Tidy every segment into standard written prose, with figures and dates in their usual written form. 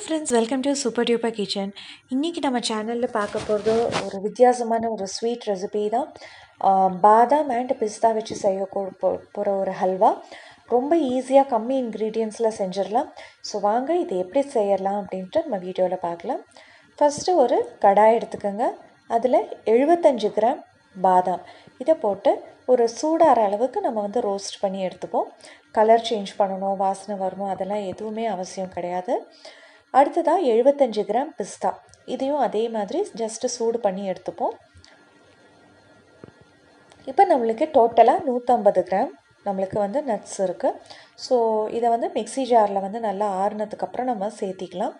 Friends, welcome to super duper kitchen. இன்றைக்கி நம்ம சேனலில் பார்க்க போகிறது ஒரு வித்தியாசமான ஒரு ஸ்வீட் ரெசிபி தான். பாதாம் அண்ட் பிஸ்தா வச்சு செய்ய போகிற ஒரு ஹல்வா. ரொம்ப ஈஸியாக கம்மி இன்க்ரீடியன்ஸில் செஞ்சிடலாம். ஸோ வாங்க இது எப்படி செய்யலாம் அப்படின்ட்டு நம்ம வீடியோவில் பார்க்கலாம். ஃபஸ்ட்டு ஒரு கடாய் எடுத்துக்கோங்க. அதில் 75 கிராம் பாதாம் இதை போட்டு ஒரு சூடாகிற அளவுக்கு நம்ம ரோஸ்ட் பண்ணி எடுத்துப்போம். கலர் சேஞ்ச் பண்ணணும், வாசனை வரணும், அதெல்லாம் எதுவுமே அவசியம் கிடையாது. அடுத்ததாக 75 கிராம் பிஸ்தா, இதையும் அதே மாதிரி ஜஸ்ட்டு சூடு பண்ணி எடுத்துப்போம். இப்போ நம்மளுக்கு டோட்டலாக 150 கிராம் நம்மளுக்கு நட்ஸ் இருக்குது. ஸோ இதை மிக்ஸி ஜாரில் நல்லா ஆறுனதுக்கப்புறம் நம்ம சேர்த்திக்கலாம்.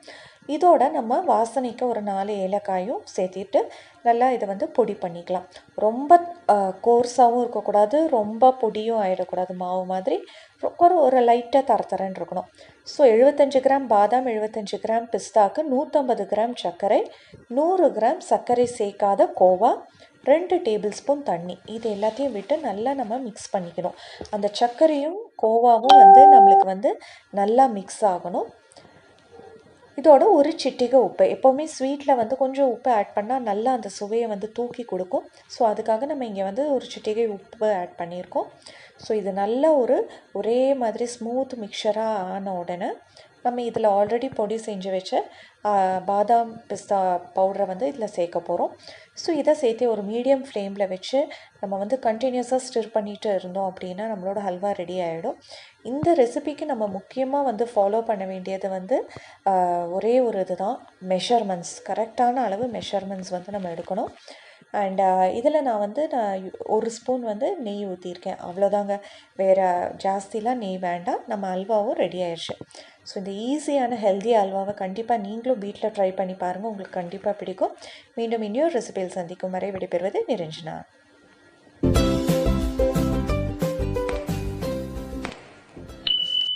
இதோட நம்ம வாசனைக்கு ஒரு 4 ஏலக்காயும் சேர்த்திட்டு நல்லா இதை பொடி பண்ணிக்கலாம். ரொம்ப கோர்ஸாகவும் இருக்கக்கூடாது, ரொம்ப பொடியும் ஆகிடக்கூடாது. மாவு மாதிரி ஒரு லைட்டாக தரத்தரன்னு இருக்கணும். ஸோ 75 கிராம் பாதாம், 75 கிராம் பிஸ்தாவுக்கு 150 கிராம் சர்க்கரை, 100 கிராம் சர்க்கரை சேர்க்காத கோவா, 2 டேபிள் ஸ்பூன் தண்ணி, இது எல்லாத்தையும் விட்டு நல்லா நம்ம மிக்ஸ் பண்ணிக்கணும். அந்த சர்க்கரையும் கோவாவும் நம்மளுக்கு நல்லா மிக்ஸ் ஆகணும். இதோட ஒரு சிட்டிகை உப்பு, எப்போவுமே ஸ்வீட்டில் கொஞ்சம் உப்பு ஆட் பண்ணால் நல்லா அந்த சுவையை தூக்கி கொடுக்கும். ஸோ அதுக்காக நம்ம இங்கே ஒரு சிட்டிகை உப்பு ஆட் பண்ணியிருக்கோம். ஸோ இது நல்ல ஒரே மாதிரி ஸ்மூத் மிக்சராக ஆன உடனே நம்ம இதில் ஆல்ரெடி பொடி செஞ்சு வச்ச பாதாம் பிஸ்தா பவுடரை இதில் சேர்க்க போகிறோம். ஸோ இதை சேர்த்து ஒரு மீடியம் ஃப்ளேமில் வச்சு நம்ம கண்டினியூஸாக ஸ்டிர் பண்ணிகிட்டு இருந்தோம் அப்படின்னா நம்மளோட ஹல்வா ரெடி ஆகிடும். இந்த ரெசிபிக்கு நம்ம முக்கியமாக ஃபாலோ பண்ண வேண்டியது ஒரே ஒரு இதுதான், மெஷர்மெண்ட்ஸ். கரெக்டான அளவு மெஷர்மெண்ட்ஸ் நம்ம எடுக்கணும். அண்ட் இதில் நான் ஒரு ஸ்பூன் நெய் ஊற்றிருக்கேன், அவ்வளோதாங்க. வேறு ஜாஸ்திலாம் நெய் வேண்டாம். நம்ம அல்வாவும் ரெடி ஆயிடுச்சு. ஸோ இந்த ஈஸியான ஹெல்தி அல்வாவை கண்டிப்பாக நீங்களும் வீட்டில் ட்ரை பண்ணி பாருங்கள், உங்களுக்கு கண்டிப்பாக பிடிக்கும். மீண்டும் இன்னொரு ரெசிபியில் சந்திக்கும் வரை விடைபெறுவது நிரஞ்சனா.